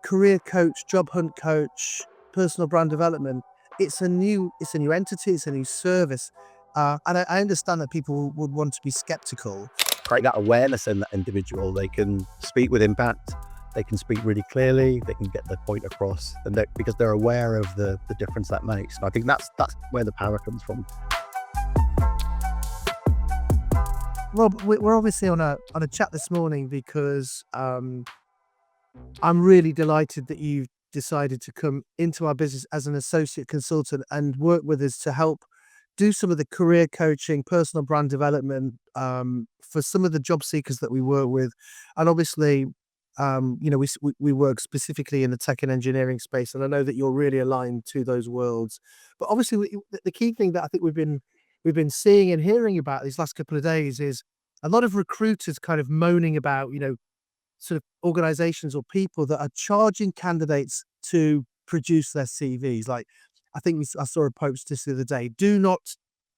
career coach, job hunt coach, personal brand development, it's a new entity, it's a new service. And I understand that people would want to be skeptical. Create that awareness in that individual. They can speak with impact, they can speak really clearly, they can get their point across, and because they're aware of the difference that makes. And I think that's where the power comes from. Rob, we're obviously on a chat this morning because I'm really delighted that you've decided to come into our business as an associate consultant and work with us to help do some of the career coaching, personal brand development for some of the job seekers that we work with. And obviously, we work specifically in the tech and engineering space, and I know that you're really aligned to those worlds. But obviously, the key thing that I think we've been seeing and hearing about these last couple of days is a lot of recruiters kind of moaning about, sort of organizations or people that are charging candidates to produce their CVs. Like, I saw a post just the other day. Do not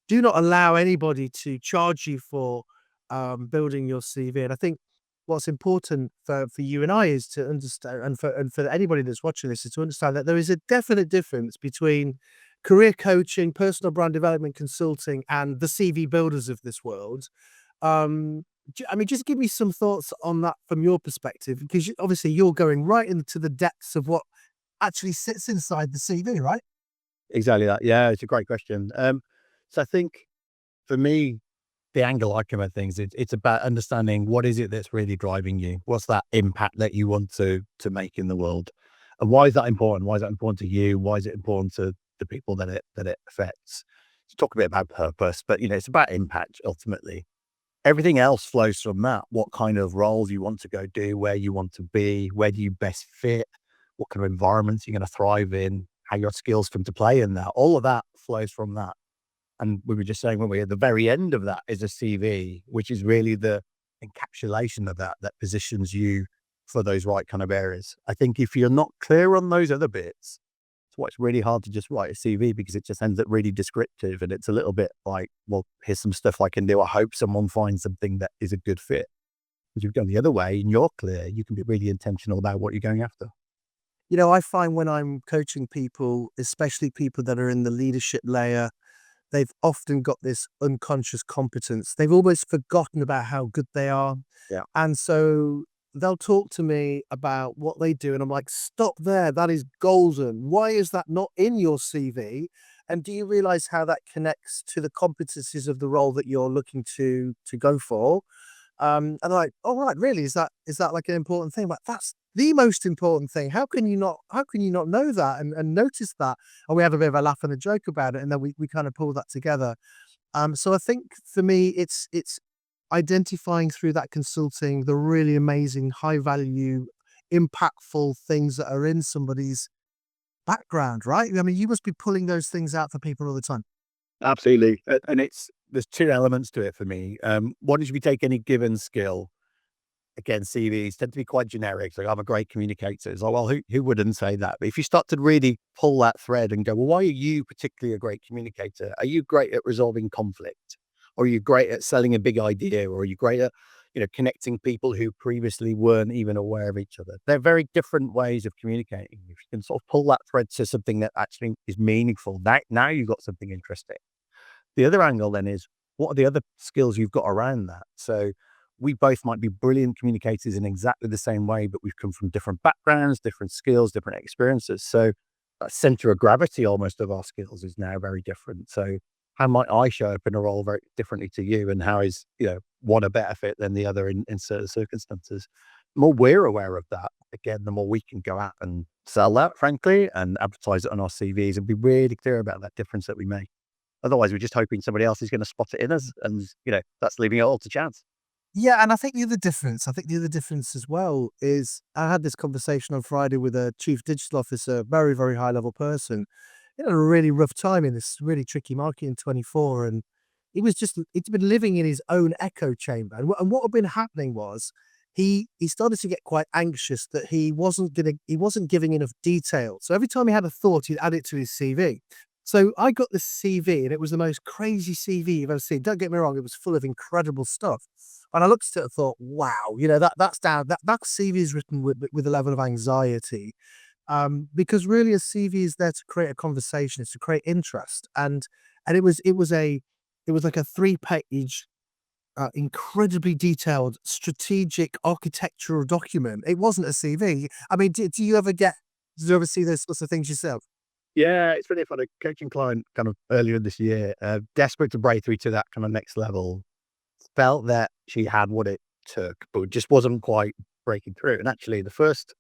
allow anybody to charge you for building your CV. And I think what's important for you and I is to understand, and for anybody that's watching this, is to understand that there is a definite difference between career coaching, personal brand development consulting, and the CV builders of this world. Just give me some thoughts on that from your perspective, because obviously you're going right into the depths of what actually sits inside the CV, right? Exactly that. Yeah, it's a great question. So I think for me, the angle I come at things, it's about understanding what is it that's really driving you. What's that impact that you want to make in the world, and why is that important? Why is that important to you? Why is it important to the people that it affects? Let's talk a bit about purpose, but it's about impact ultimately. Everything else flows from that. What kind of roles you want to go do, where you want to be, where do you best fit, what kind of environments you're going to thrive in, how your skills come to play in that. All of that flows from that. And we were just saying, when we're at the very end of that is a CV, which is really the encapsulation of that positions you for those right kind of areas. I think if you're not clear on those other bits, it's why it's really hard to just write a CV, because it just ends up really descriptive, and it's a little bit like, well, here's some stuff I can do. I hope someone finds something that is a good fit. If you've gone the other way and you're clear, you can be really intentional about what you're going after. I find when I'm coaching people, especially people that are in the leadership layer, they've often got this unconscious competence. They've almost forgotten about how good they are. Yeah. And so they'll talk to me about what they do. And I'm like, stop there. That is golden. Why is that not in your CV? And do you realize how that connects to the competencies of the role that you're looking to go for? And I'm like, oh, right, really? Is that like an important thing? Like, that's the most important thing. How can you not know that and notice that? And we have a bit of a laugh and a joke about it. And then we kind of pull that together. So I think for me, it's identifying through that consulting the really amazing, high value, impactful things that are in somebody's background, right? I mean, you must be pulling those things out for people all the time. Absolutely. And there's two elements to it for me. One is, if you take any given skill, again, CVs tend to be quite generic. So I'm a great communicator. It's like, well, who wouldn't say that? But if you start to really pull that thread and go, well, why are you particularly a great communicator? Are you great at resolving conflict? Or are you great at selling a big idea? Or are you great at, connecting people who previously weren't even aware of each other? They're very different ways of communicating. If you can sort of pull that thread to something that actually is meaningful, now you've got something interesting. The other angle then is, what are the other skills you've got around that? So we both might be brilliant communicators in exactly the same way, but we've come from different backgrounds, different skills, different experiences. So that center of gravity almost of our skills is now very different. So how might I show up in a role very differently to you? And how is, one a better fit than the other in certain circumstances? The more we're aware of that, again, the more we can go out and sell that, frankly, and advertise it on our CVs and be really clear about that difference that we make. Otherwise, we're just hoping somebody else is going to spot it in us, and that's leaving it all to chance. Yeah, and I think the other difference as well is, I had this conversation on Friday with a chief digital officer, very, very high level person. He had a really rough time in this really tricky market in 24, and he'd been living in his own echo chamber. And what had been happening was he started to get quite anxious that he wasn't giving enough detail. So every time he had a thought, he'd add it to his CV. So I got this CV and it was the most crazy CV you've ever seen. Don't get me wrong, it was full of incredible stuff. And I looked at it and thought, wow, that CV is written with a level of anxiety. Because really a CV is there to create a conversation, it's to create interest. And it was like a 3-page incredibly detailed strategic architectural document. It wasn't a CV. I mean, do you ever see those sorts of things yourself? Yeah, it's really fun. A coaching client kind of earlier this year, desperate to break through to that kind of next level, felt that she had what it took, but just wasn't quite breaking through. And actually, the first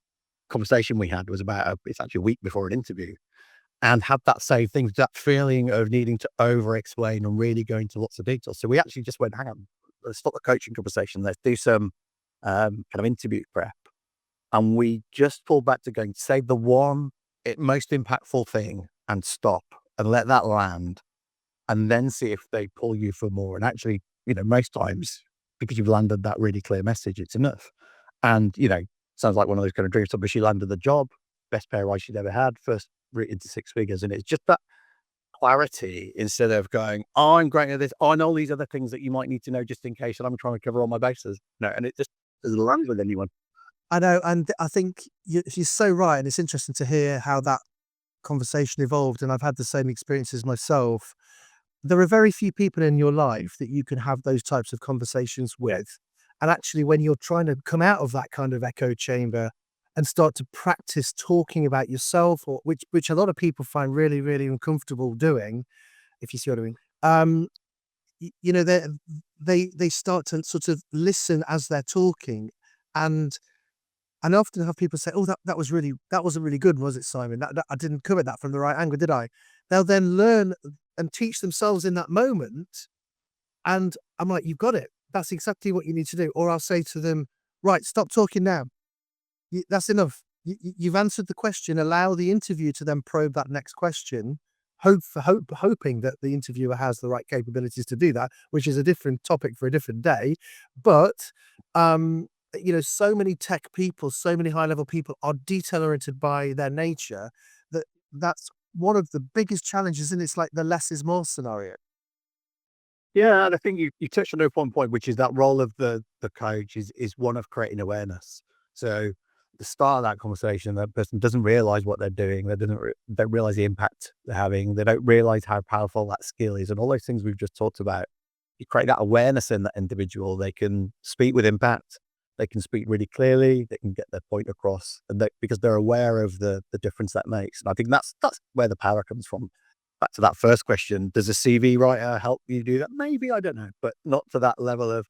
conversation we had was about it's actually a week before an interview, and had that same thing, that feeling of needing to over explain and really go into lots of detail. So we actually just went, hang on, let's stop the coaching conversation. Let's do some kind of interview prep. And we just pulled back to going, say the one most impactful thing and stop and let that land and then see if they pull you for more. And actually, most times, because you've landed that really clear message, it's enough. And, sounds like one of those kind of dreams. But she landed the job, best pay rise she'd ever had, first route into 6 figures. And it's just that clarity instead of going, oh, I'm great at this. Oh, I know all these other things that you might need to know just in case. And I'm trying to cover all my bases. No, and it just doesn't land with anyone. I know, and I think you're so right, and it's interesting to hear how that conversation evolved, and I've had the same experiences myself. There are very few people in your life that you can have those types of conversations with, and actually, when you're trying to come out of that kind of echo chamber and start to practice talking about yourself, or which a lot of people find really, really uncomfortable doing, if you see what I mean. Um, you know, they start to sort of listen as they're talking, and I often have people say, "Oh, that wasn't really good, was it, Simon? I didn't come at that from the right angle, did I?" They'll then learn and teach themselves in that moment, and I'm like, "You've got it. That's exactly what you need to do." Or I'll say to them, "Right, stop talking now. That's enough. You've answered the question. Allow the interview to then probe that next question. Hoping that the interviewer has the right capabilities to do that, which is a different topic for a different day. But so many tech people, so many high level people are detail oriented by their nature. That's one of the biggest challenges, and it's like the less is more scenario. Yeah, and I think you touched on one point, which is that role of the coach is one of creating awareness. So at the start of that conversation, that person doesn't realize what they're doing. They don't realize the impact they're having. They don't realize how powerful that skill is, and all those things we've just talked about. You create that awareness in that individual. They can speak with impact. They can speak really clearly. They can get their point across, and because they're aware of the difference that makes. And I think that's where the power comes from. Back to that first question, does a CV writer help you do that? Maybe, I don't know, but not to that level of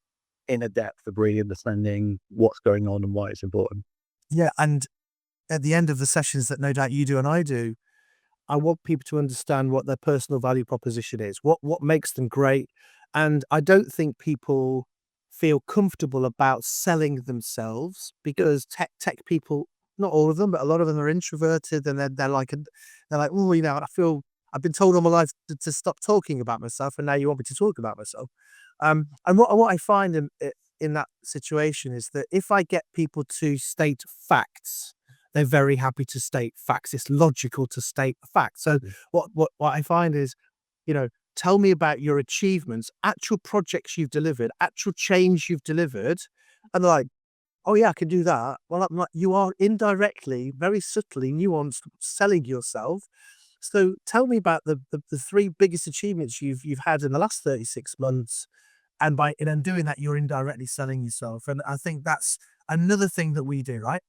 inner depth of really understanding what's going on and why it's important. Yeah, and at the end of the sessions that no doubt you do and I do, I want people to understand what their personal value proposition is, what makes them great. And I don't think people feel comfortable about selling themselves because tech people, not all of them, but a lot of them are introverted and they're like, oh, I feel I've been told all my life to stop talking about myself, and now you want me to talk about myself. And what I find in that situation is that if I get people to state facts, they're very happy to state facts. It's logical to state a fact. So what I find is, tell me about your achievements, actual projects you've delivered, actual change you've delivered. And they're like, oh yeah, I can do that. Well, I'm like, you are indirectly, very subtly nuanced selling yourself. So tell me about the three biggest achievements you've had in the last 36 months. And then doing that, you're indirectly selling yourself. And I think that's another thing that we do, right?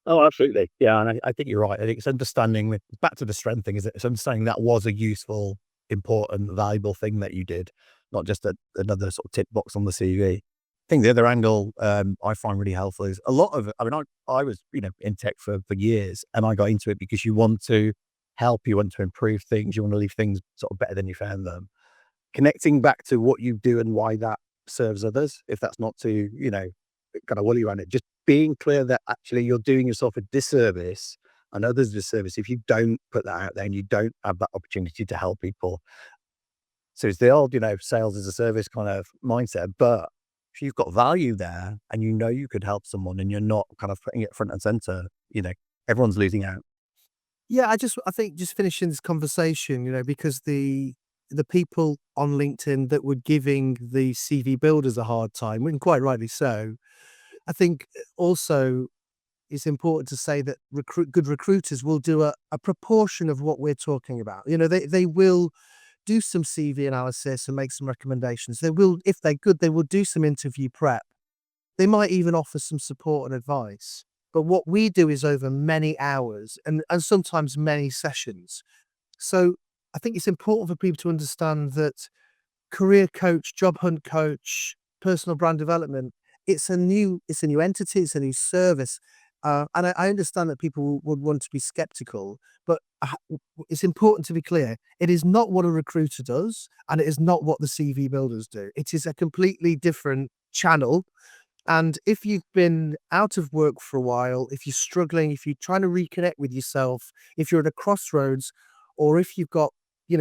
Oh, absolutely. Yeah. And I think you're right. I think it's understanding back to the strength thing, is it's understanding that was a useful, important, valuable thing that you did, not just another sort of tick box on the CV. I think the other angle I find really helpful is a lot of it. I mean, I was, in tech for years, and I got into it because you want to help, you want to improve things, you want to leave things sort of better than you found them. Connecting back to what you do and why that serves others, if that's not to, kind of woolly around it, just being clear that actually you're doing yourself a disservice and others a disservice if you don't put that out there and you don't have that opportunity to help people. So it's the old, sales as a service kind of mindset. But if you've got value there and you could help someone and you're not kind of putting it front and center, everyone's losing out. Yeah, I think just finishing this conversation, because the people on LinkedIn that were giving the CV builders a hard time, and quite rightly so, I think also it's important to say that good recruiters will do a proportion of what we're talking about. They will do some CV analysis and make some recommendations. They will, if they're good, they will do some interview prep. They might even offer some support and advice. But what we do is over many hours and sometimes many sessions. So I think it's important for people to understand that career coach, job hunt coach, personal brand development, it's a new entity, it's a new service. And I understand that people would want to be skeptical, but it's important to be clear. It is not what a recruiter does, and it is not what the CV builders do. It is a completely different channel. And if you've been out of work for a while, if you're struggling, if you're trying to reconnect with yourself, if you're at a crossroads, or if you've got,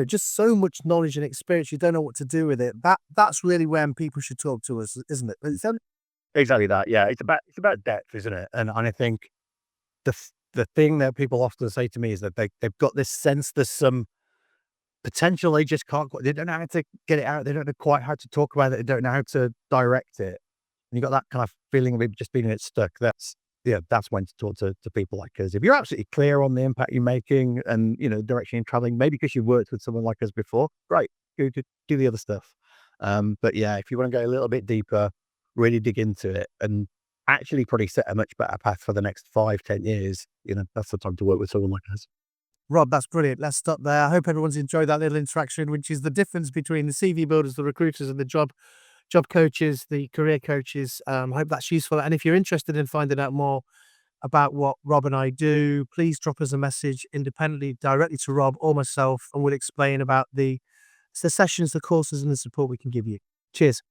just so much knowledge and experience, you don't know what to do with it. That's really when people should talk to us, isn't it? Exactly that. Yeah, it's about depth, isn't it? And I think the thing that people often say to me is that they've got this sense there's some potential they just can't quite, they don't know how to get it out. They don't know quite how to talk about it. They don't know how to direct it. And you got that kind of feeling of it just being a bit stuck. That's when to talk to people like us. If you're absolutely clear on the impact you're making and the direction you're traveling, maybe because you've worked with someone like us before, great, do the other stuff. But yeah, if you want to go a little bit deeper, really dig into it and actually probably set a much better path for the next 5, 10 years, that's the time to work with someone like us. Rob, that's brilliant. Let's stop there. I hope everyone's enjoyed that little interaction, which is the difference between the CV builders, the recruiters, and the job coaches, the career coaches. I hope that's useful. And if you're interested in finding out more about what Rob and I do, please drop us a message independently, directly to Rob or myself, and we'll explain about the sessions, the courses, and the support we can give you. Cheers.